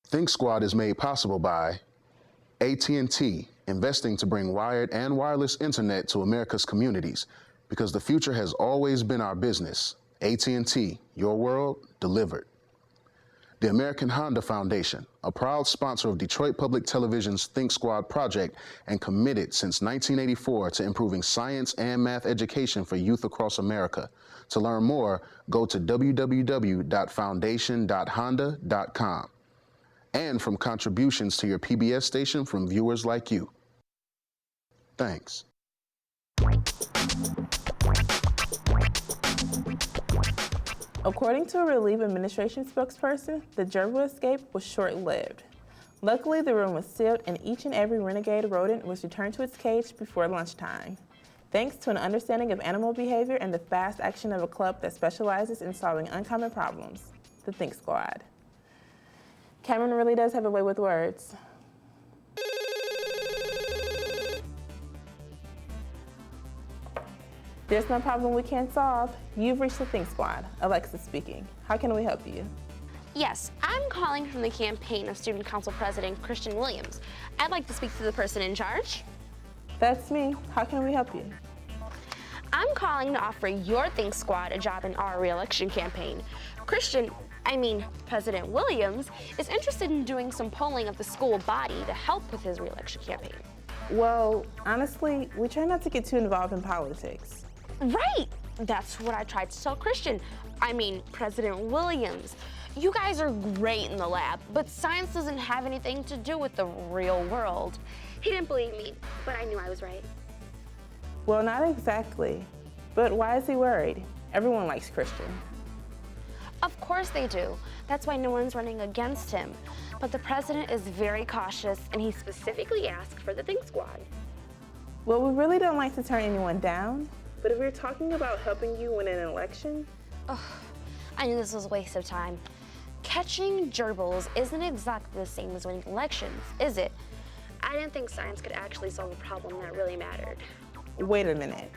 Think Squad is made possible by AT&T, investing to bring wired and wireless internet to America's communities, because the future has always been our business. AT&T, your world, delivered. The American Honda Foundation, a proud sponsor of Detroit Public Television's Think Squad project and committed since 1984 to improving science and math education for youth across America. To learn more, go to www.foundation.honda.com. And from contributions to your PBS station from viewers like you. Thanks. According to a Relief Administration spokesperson, the gerbil escape was short-lived. Luckily, the room was sealed and each and every renegade rodent was returned to its cage before lunchtime, thanks to an understanding of animal behavior and the fast action of a club that specializes in solving uncommon problems, the Think Squad. Cameron really does have a way with words. There's no problem we can't solve. You've reached the Think Squad. Alexa speaking. How can we help you? Yes, I'm calling from the campaign of Student Council President Christian Williams. I'd like to speak to the person in charge. That's me. How can we help you? I'm calling to offer your Think Squad a job in our re-election campaign. President Williams is interested in doing some polling of the school body to help with his re-election campaign. Well, honestly, we try not to get too involved in politics. Right! That's what I tried to tell President Williams. You guys are great in the lab, but science doesn't have anything to do with the real world. He didn't believe me, but I knew I was right. Well, not exactly. But why is he worried? Everyone likes Christian. Of course they do. That's why no one's running against him. But the president is very cautious, and he specifically asked for the Think Squad. Well, we really don't like to turn anyone down, but if we're talking about helping you win an election... I knew this was a waste of time. Catching gerbils isn't exactly the same as winning elections, is it? I didn't think science could actually solve a problem that really mattered. Wait a minute.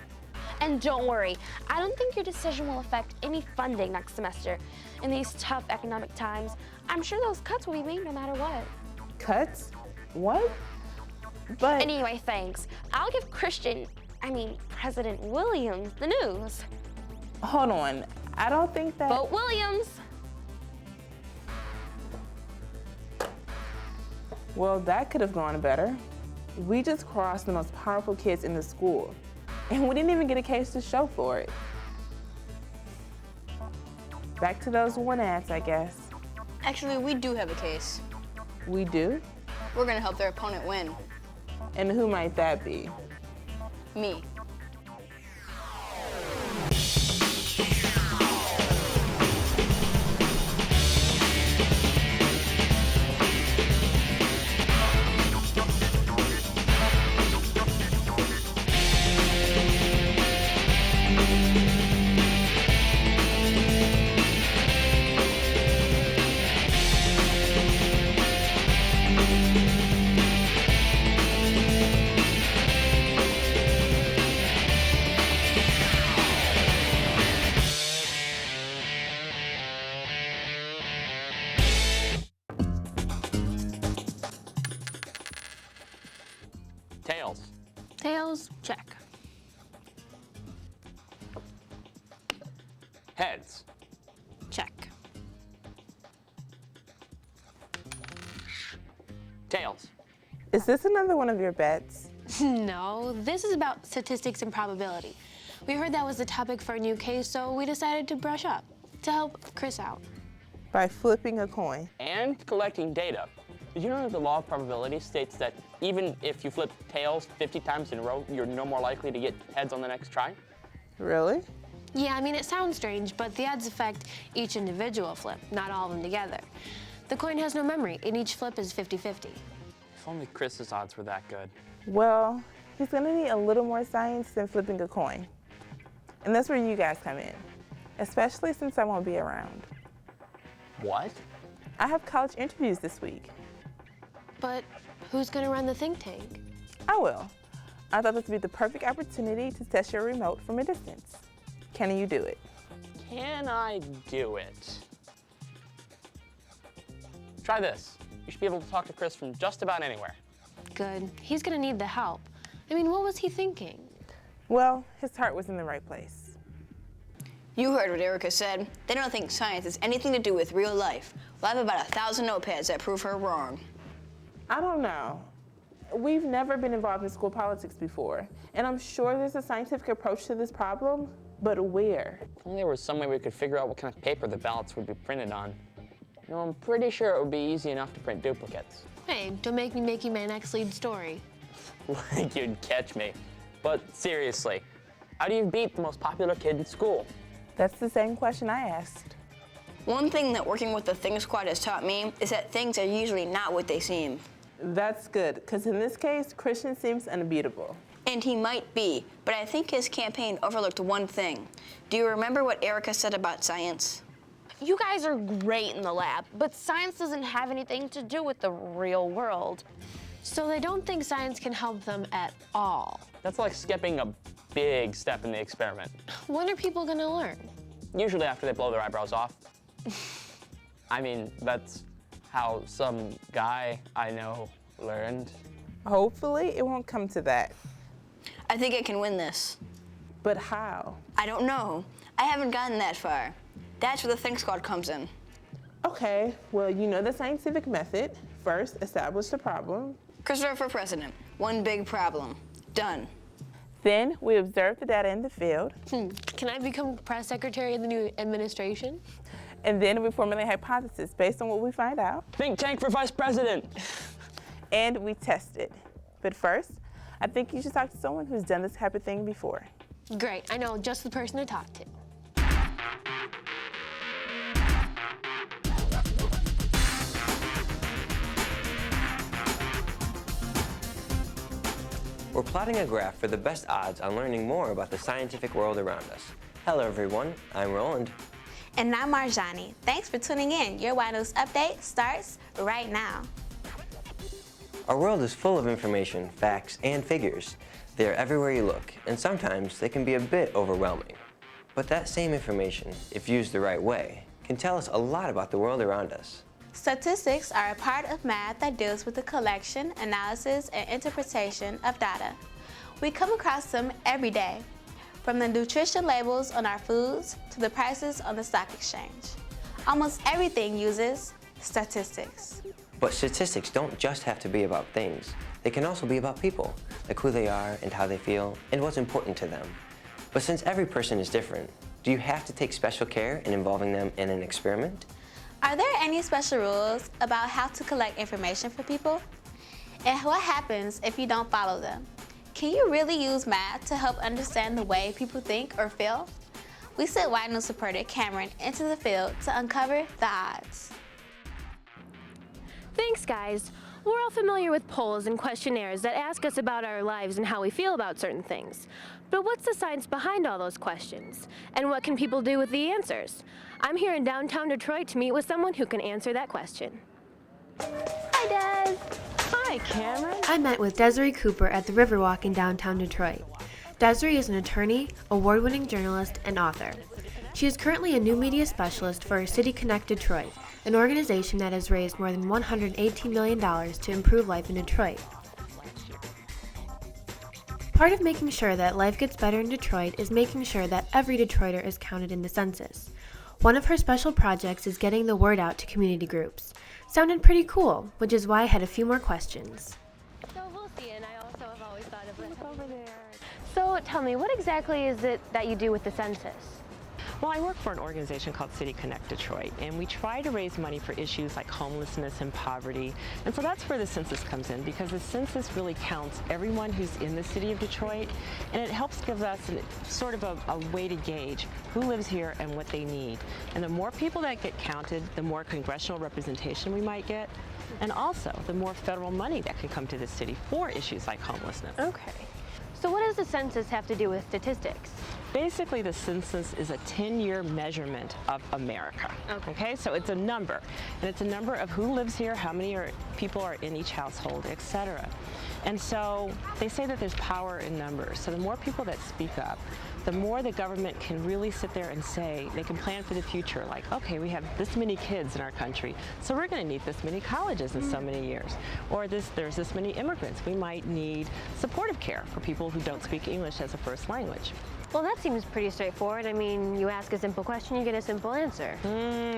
And don't worry, I don't think your decision will affect any funding next semester. In these tough economic times, I'm sure those cuts will be made no matter what. Cuts? What? But... Anyway, thanks. I'll give President Williams the news. Hold on, I don't think that... Vote Williams! Well, that could have gone better. We just crossed the most powerful kids in the school, and we didn't even get a case to show for it. Back to those one ads, I guess. Actually, we do have a case. We do? We're gonna help their opponent win. And who might that be? Me. Tails. Tails, check. Heads. Check. Tails. Is this another one of your bets? No, this is about statistics and probability. We heard that was the topic for a new case, so we decided to brush up to help Chris out. By flipping a coin. And collecting data. Did you know that the law of probability states that even if you flip tails 50 times in a row, you're no more likely to get heads on the next try? Really? Yeah, it sounds strange, but the odds affect each individual flip, not all of them together. The coin has no memory, and each flip is 50-50. If only Chris's odds were that good. Well, he's gonna need a little more science than flipping a coin. And that's where you guys come in, especially since I won't be around. What? I have college interviews this week. But who's gonna run the think tank? I will. I thought this would be the perfect opportunity to test your remote from a distance. Can you do it? Can I do it? Try this. You should be able to talk to Chris from just about anywhere. Good. He's gonna need the help. I mean, what was he thinking? Well, his heart was in the right place. You heard what Erica said. They don't think science has anything to do with real life. Well, I have about 1,000 notepads that prove her wrong. I don't know. We've never been involved in school politics before, and I'm sure there's a scientific approach to this problem, but where? If only there was some way we could figure out what kind of paper the ballots would be printed on. You know, I'm pretty sure it would be easy enough to print duplicates. Hey, don't make me make you my next lead story. Like you'd catch me. But seriously, how do you beat the most popular kid in school? That's the same question I asked. One thing that working with the Think Squad has taught me is that things are usually not what they seem. That's good, because in this case, Christian seems unbeatable. And he might be, but I think his campaign overlooked one thing. Do you remember what Erica said about science? You guys are great in the lab, but science doesn't have anything to do with the real world. So they don't think science can help them at all. That's like skipping a big step in the experiment. When are people gonna learn? Usually after they blow their eyebrows off. I mean, that's how some guy I know learned. Hopefully, it won't come to that. I think I can win this. But how? I don't know. I haven't gotten that far. That's where the Think Squad comes in. Okay, well, you know the scientific method. First, establish the problem. Christopher for president. One big problem. Done. Then, we observe the data in the field. Can I become press secretary of the new administration? And then we formulate a hypothesis based on what we find out. Think tank for vice president. And we test it. But first, I think you should talk to someone who's done this type of thing before. Great, I know just the person to talk to. We're plotting a graph for the best odds on learning more about the scientific world around us. Hello everyone, I'm Roland. And I'm Marjani. Thanks for tuning in. Your Y News update starts right now. Our world is full of information, facts, and figures. They are everywhere you look, and sometimes they can be a bit overwhelming. But that same information, if used the right way, can tell us a lot about the world around us. Statistics are a part of math that deals with the collection, analysis, and interpretation of data. We come across them every day, from the nutrition labels on our foods to the prices on the stock exchange. Almost everything uses statistics. But statistics don't just have to be about things. They can also be about people, like who they are and how they feel and what's important to them. But since every person is different, do you have to take special care in involving them in an experiment? Are there any special rules about how to collect information for people? And what happens if you don't follow them? Can you really use math to help understand the way people think or feel? We sent Y News reporter Cameron into the field to uncover the odds. Thanks, guys. We're all familiar with polls and questionnaires that ask us about our lives and how we feel about certain things. But what's the science behind all those questions? And what can people do with the answers? I'm here in downtown Detroit to meet with someone who can answer that question. Hi, Des. Hi, Cameron. I met with Desiree Cooper at the Riverwalk in downtown Detroit. Desiree is an attorney, award-winning journalist, and author. She is currently a new media specialist for City Connect Detroit, an organization that has raised more than $118 million to improve life in Detroit. Part of making sure that life gets better in Detroit is making sure that every Detroiter is counted in the census. One of her special projects is getting the word out to community groups. Sounded pretty cool, which is why I had a few more questions. So we'll see, and I also have always thought of it. Look over there. So tell me, what exactly is it that you do with the census? Well, I work for an organization called City Connect Detroit, and we try to raise money for issues like homelessness and poverty. And so that's where the census comes in, because the census really counts everyone who's in the city of Detroit, and it helps give us sort of a way to gauge who lives here and what they need. And the more people that get counted, the more congressional representation we might get, and also the more federal money that can come to the city for issues like homelessness. Okay. So what does the census have to do with statistics? Basically, the census is a 10-year measurement of America. Okay, so it's a number, and it's a number of who lives here, how many people are in each household, etc. And so they say that there's power in numbers. So the more people that speak up, the more the government can really sit there and say, they can plan for the future, like, okay, we have this many kids in our country, so we're going to need this many colleges in so many years. Or there's this many immigrants. We might need supportive care for people who don't speak English as a first language. Well, that seems pretty straightforward. I mean, you ask a simple question, you get a simple answer.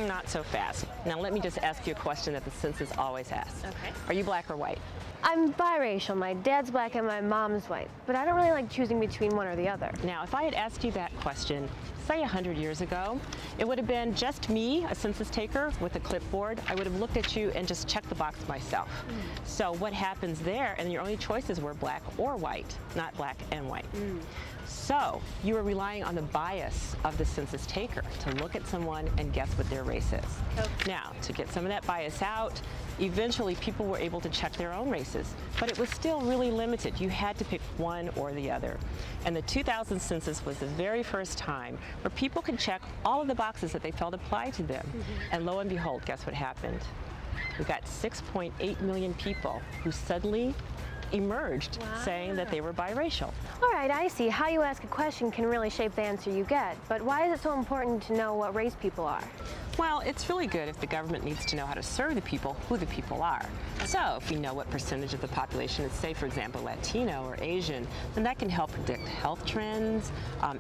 Not so fast. Now, let me just ask you a question that the census always asks. Okay. Are you black or white? I'm biracial. My dad's black and my mom's white, but I don't really like choosing between one or the other. Now, if I had asked you that question, say 100 years ago, it would have been just me, a census taker with a clipboard. I would have looked at you and just checked the box myself. So what happens there, and your only choices were black or white, not black and white. So you were relying on the bias of the census taker to look at someone and guess what their race is. Now, to get some of that bias out, eventually people were able to check their own races, but it was still really limited. You had to pick one or the other. And the 2000 census was the very first time where people could check all of the boxes that they felt applied to them. And lo and behold, guess what happened? We got 6.8 million people who suddenly emerged saying that they were biracial. All right, I see. How you ask a question can really shape the answer you get, but why is it so important to know what race people are? Well, it's really good if the government needs to know how to serve the people, who the people are. So if we know what percentage of the population is, say, for example, Latino or Asian, then that can help predict health trends,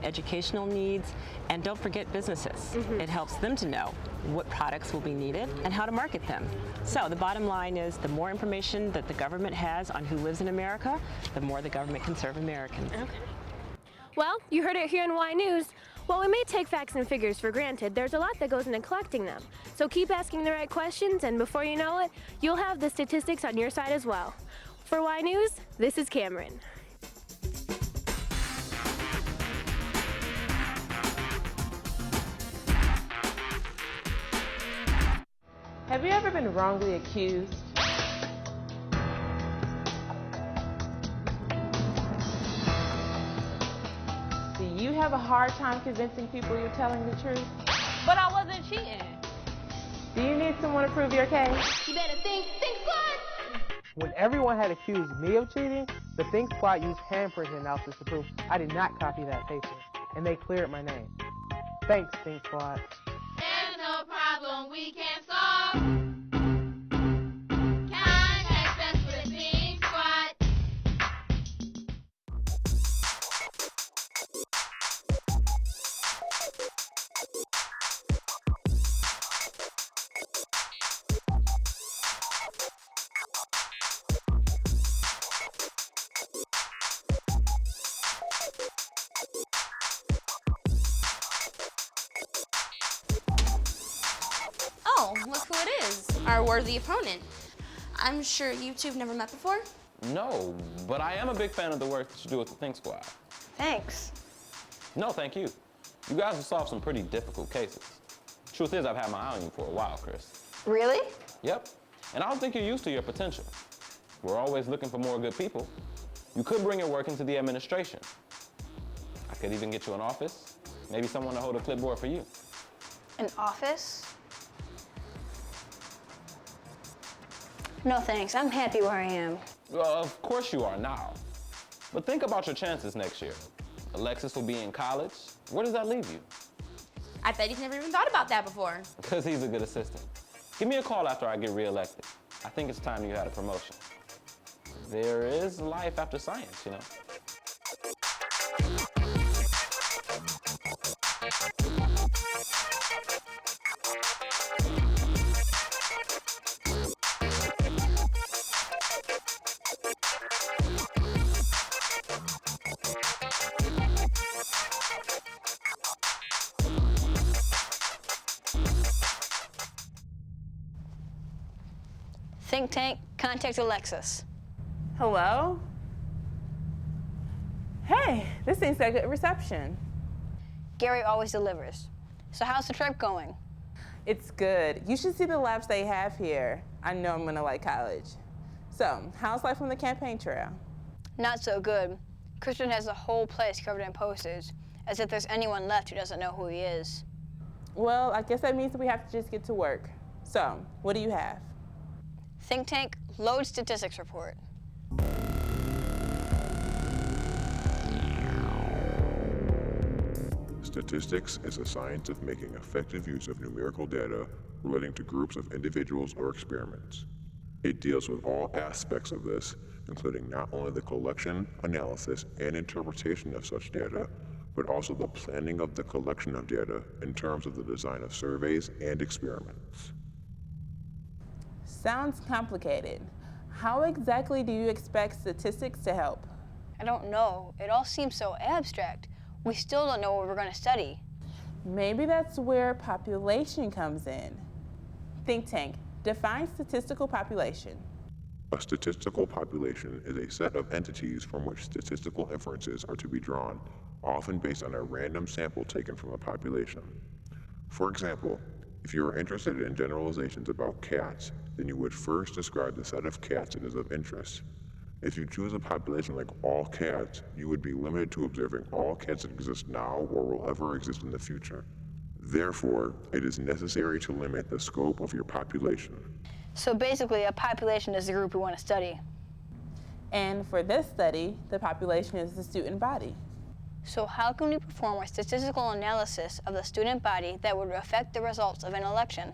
educational needs, and don't forget businesses. It helps them to know what products will be needed and how to market them. So the bottom line is the more information that the government has on who lives in America, the more the government can serve Americans. Well, you heard it here on Y News. While we may take facts and figures for granted, there's a lot that goes into collecting them. So keep asking the right questions, and before you know it, you'll have the statistics on your side as well. For Y News, this is Cameron. Have you ever been wrongly accused? Do you have a hard time convincing people you're telling the truth? But I wasn't cheating. Do you need someone to prove your case? You better think squad. When everyone had accused me of cheating, the Think Squad used handprint analysis to prove I did not copy that paper, and they cleared my name. Thanks, Think Squad. There's no problem we can't solve. Contact us with the Think Squad. Oh, look who it is, our worthy opponent. I'm sure you two have never met before? No, but I am a big fan of the work that you do with the Think Squad. Thanks. No, thank you. You guys have solved some pretty difficult cases. Truth is, I've had my eye on you for a while, Chris. Really? Yep, and I don't think you're used to your potential. We're always looking for more good people. You could bring your work into the administration. I could even get you an office, maybe someone to hold a clipboard for you. An office? No thanks, I'm happy where I am. Well, of course you are now. But think about your chances next year. Alexis will be in college. Where does that leave you? I bet he's never even thought about that before. Because he's a good assistant. Give me a call after I get reelected. I think it's time you had a promotion. There is life after science, you know. Think Tank, contact Alexis. Hello? Hey, this seems like a good reception. Gary always delivers. So how's the trip going? It's good. You should see the labs they have here. I know I'm gonna like college. So, how's life on the campaign trail? Not so good. Christian has the whole place covered in posters, As if there's anyone left who doesn't know who he is. Well, I guess that means that we have to just get to work. So, what do you have? Think tank, load statistics report. Statistics is a science of making effective use of numerical data relating to groups of individuals or experiments. It deals with all aspects of this, including not only the collection, analysis, and interpretation of such data, but also the planning of the collection of data in terms of the design of surveys and experiments. Sounds complicated. How exactly do you expect statistics to help? I don't know. It all seems so abstract. We still don't know what we're going to study. Maybe that's where population comes in. Think tank, define statistical population. A statistical population is a set of entities from which statistical inferences are to be drawn, often based on a random sample taken from a population. For example, if you are interested in generalizations about cats, then you would first describe the set of cats that is of interest. If you choose a population like all cats, you would be limited to observing all cats that exist now or will ever exist in the future. Therefore, it is necessary to limit the scope of your population. So basically, a population is the group we want to study. And for this study, the population is the student body. So how can we perform a statistical analysis of the student body that would affect the results of an election?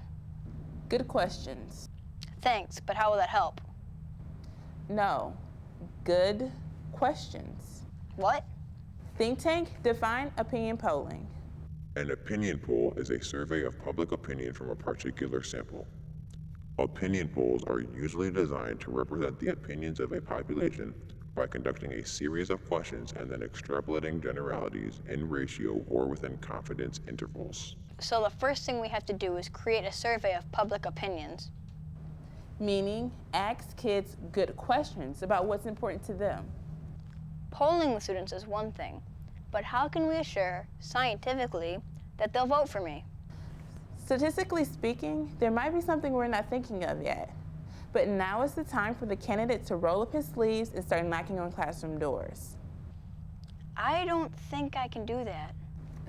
Good questions. Thanks, but how will that help? No. Good questions. What? Think tank, define opinion polling. An opinion poll is a survey of public opinion from a particular sample. Opinion polls are usually designed to represent the opinions of a population by conducting a series of questions and then extrapolating generalities in ratio or within confidence intervals. So the first thing we have to do is create a survey of public opinions. Meaning, ask kids good questions about what's important to them. Polling the students is one thing, but how can we assure, scientifically, that they'll vote for me? Statistically speaking, there might be something we're not thinking of yet. But now is the time for the candidate to roll up his sleeves and start knocking on classroom doors. I don't think I can do that.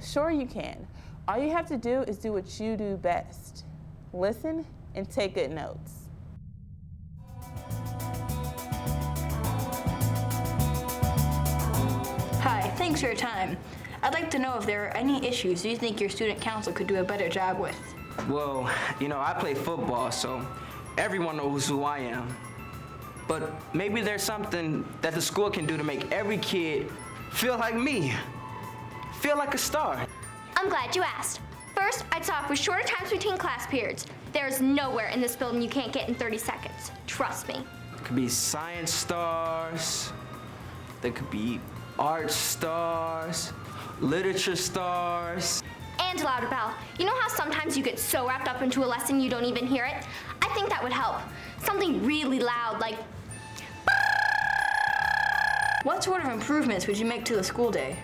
Sure you can. All you have to do is do what you do best. Listen and take good notes. Hi, thanks for your time. I'd like to know if there are any issues you think your student council could do a better job with. Well, I play football, so everyone knows who I am. But maybe there's something that the school can do to make every kid feel like me, feel like a star. I'm glad you asked. First, I'd talk with shorter times between class periods. There's nowhere in this building you can't get in 30 seconds. Trust me. It could be science stars, there could be art stars, literature stars. And louder, Belle. You know how sometimes you get so wrapped up into a lesson you don't even hear it? I think that would help. Something really loud, like... What sort of improvements would you make to the school day?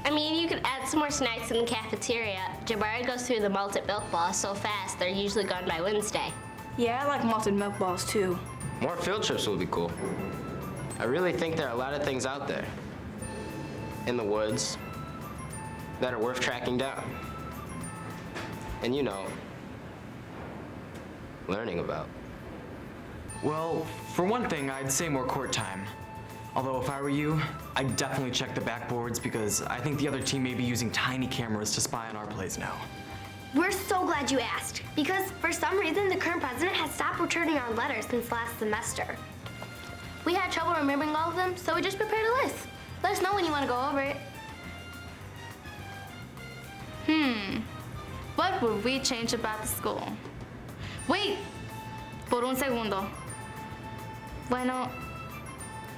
I mean, you could add some more snacks in the cafeteria. Jabari goes through the malted milk balls so fast, they're usually gone by Wednesday. Yeah, I like malted milk balls too. More field trips would be cool. I really think there are a lot of things out there in the woods that are worth tracking down. And learning about. Well, for one thing, I'd say more court time. Although if I were you, I'd definitely check the backboards because I think the other team may be using tiny cameras to spy on our plays now. We're so glad you asked, because for some reason the current president has stopped returning our letters since last semester. We had trouble remembering all of them, so we just prepared a list. Let us know when you want to go over it. What would we change about the school? Wait, por un segundo. Bueno,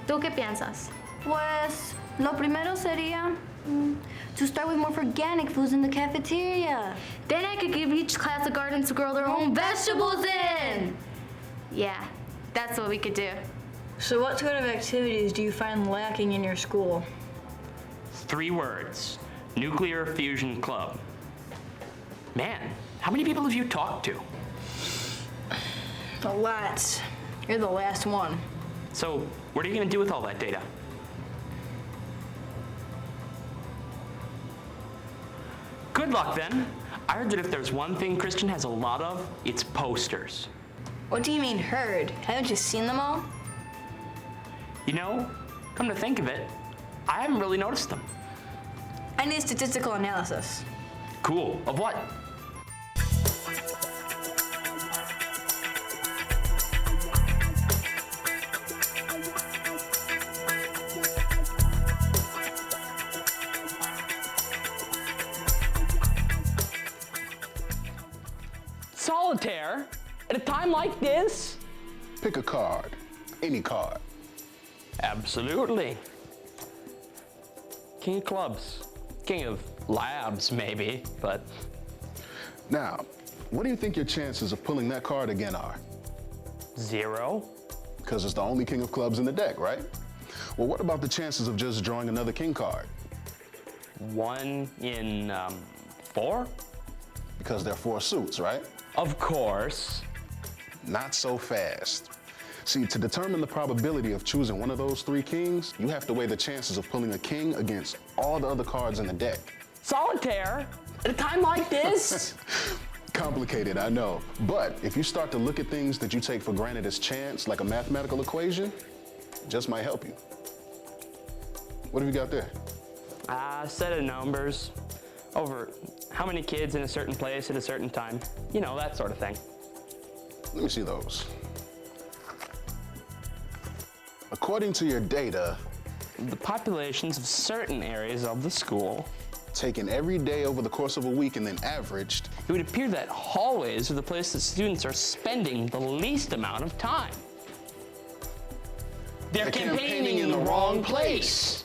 ¿tú qué piensas? Pues, lo primero sería to start with more organic foods in the cafeteria. Then I could give each class a garden to grow their own vegetables in. Yeah, that's what we could do. So what sort of activities do you find lacking in your school? 3 words. Nuclear Fusion Club. Man, how many people have you talked to? A lot. You're the last one. So, what are you going to do with all that data? luck then. I heard that if there's one thing Christian has a lot of, it's posters. What do you mean heard? Haven't you seen them all? You know, come to think of it, I haven't really noticed them. I need statistical analysis. Cool. Of what? Solitaire? At a time like this? Pick a card. Any card. Absolutely. King of clubs. King of labs, maybe, but... Now, what do you think your chances of pulling that card again are? 0. Because it's the only king of clubs in the deck, right? Well, what about the chances of just drawing another king card? 1 in 4? Because there are 4 suits, right? Of course. Not so fast. See, to determine the probability of choosing one of those 3 kings, you have to weigh the chances of pulling a king against all the other cards in the deck. Solitaire? At a time like this? Complicated, I know. But if you start to look at things that you take for granted as chance, like a mathematical equation, it just might help you. What have you got there? A set of numbers over how many kids in a certain place at a certain time. You know, that sort of thing. Let me see those. According to your data, the populations of certain areas of the school, taken every day over the course of a week and then averaged, it would appear that hallways are the place that students are spending the least amount of time. They're campaigning in the wrong place.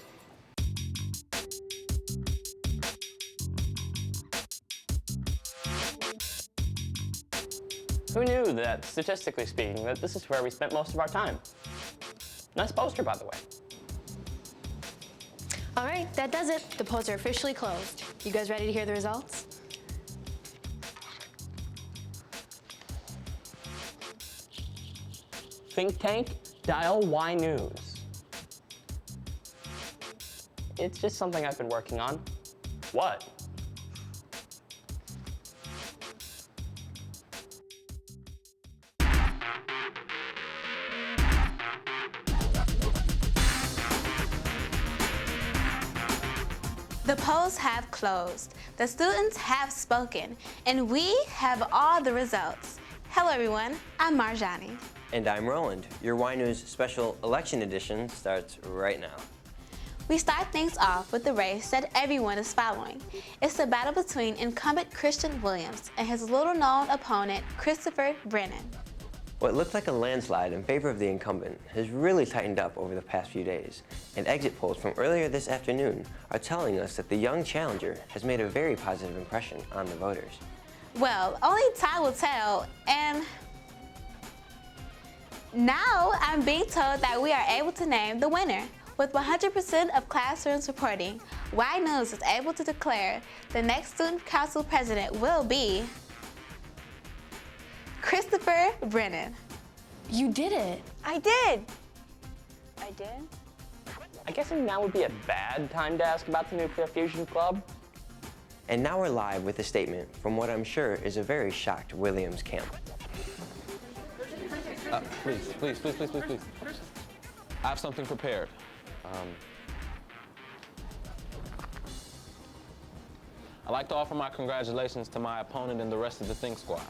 Who knew that, statistically speaking, that this is where we spent most of our time? Nice poster, by the way. All right, that does it. The polls are officially closed. You guys ready to hear the results? Think tank, dial Y News. It's just something I've been working on. What? The polls have closed. The students have spoken, and we have all the results. Hello, everyone. I'm Marjani. And I'm Roland. Your Y News special election edition starts right now. We start things off with the race that everyone is following. It's the battle between incumbent Christian Williams and his little-known opponent, Christopher Brennan. What looked like a landslide in favor of the incumbent has really tightened up over the past few days, and exit polls from earlier this afternoon are telling us that the young challenger has made a very positive impression on the voters. Well, only time will tell, and now I'm being told that we are able to name the winner. With 100% of classrooms reporting, Y News is able to declare the next student council president will be Christopher Brennan. You did it. I did. I did? I guess now would be a bad time to ask about the Nuclear Fusion Club. And now we're live with a statement from what I'm sure is a very shocked Williams camp. Please. I have something prepared. I'd like to offer my congratulations to my opponent and the rest of the Think Squad.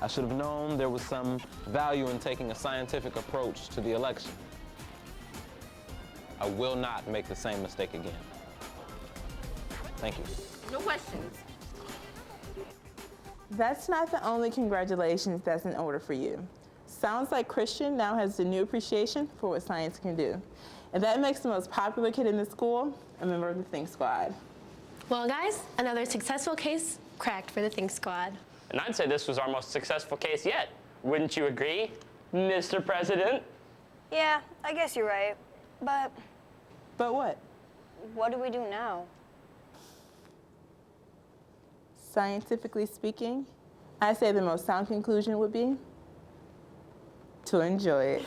I should have known there was some value in taking a scientific approach to the election. I will not make the same mistake again. Thank you. No questions. That's not the only congratulations that's in order for you. Sounds like Christian now has a new appreciation for what science can do. And that makes the most popular kid in the school a member of the Think Squad. Well, guys, another successful case cracked for the Think Squad. And I'd say this was our most successful case yet. Wouldn't you agree, Mr. President? Yeah, I guess you're right. But what? What do we do now? Scientifically speaking, I say the most sound conclusion would be to enjoy it.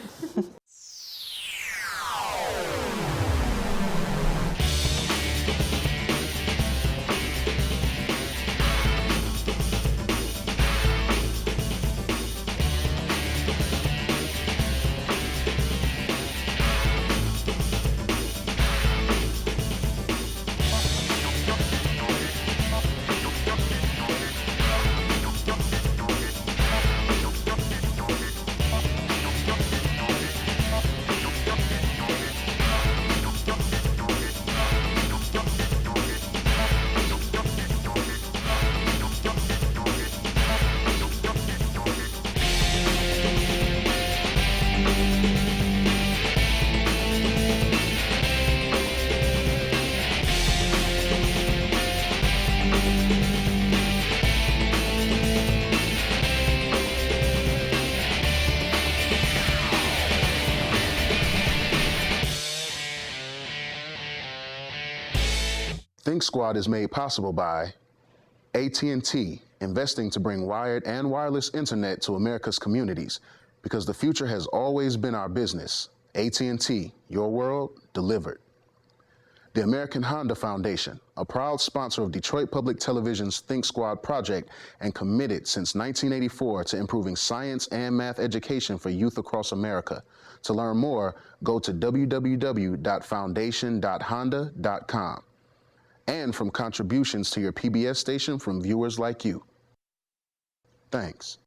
Think Squad is made possible by AT&T, investing to bring wired and wireless internet to America's communities, because the future has always been our business. AT&T, your world, delivered. The American Honda Foundation, a proud sponsor of Detroit Public Television's Think Squad project and committed since 1984 to improving science and math education for youth across America. To learn more, go to www.foundation.honda.com. And from contributions to your PBS station from viewers like you. Thanks.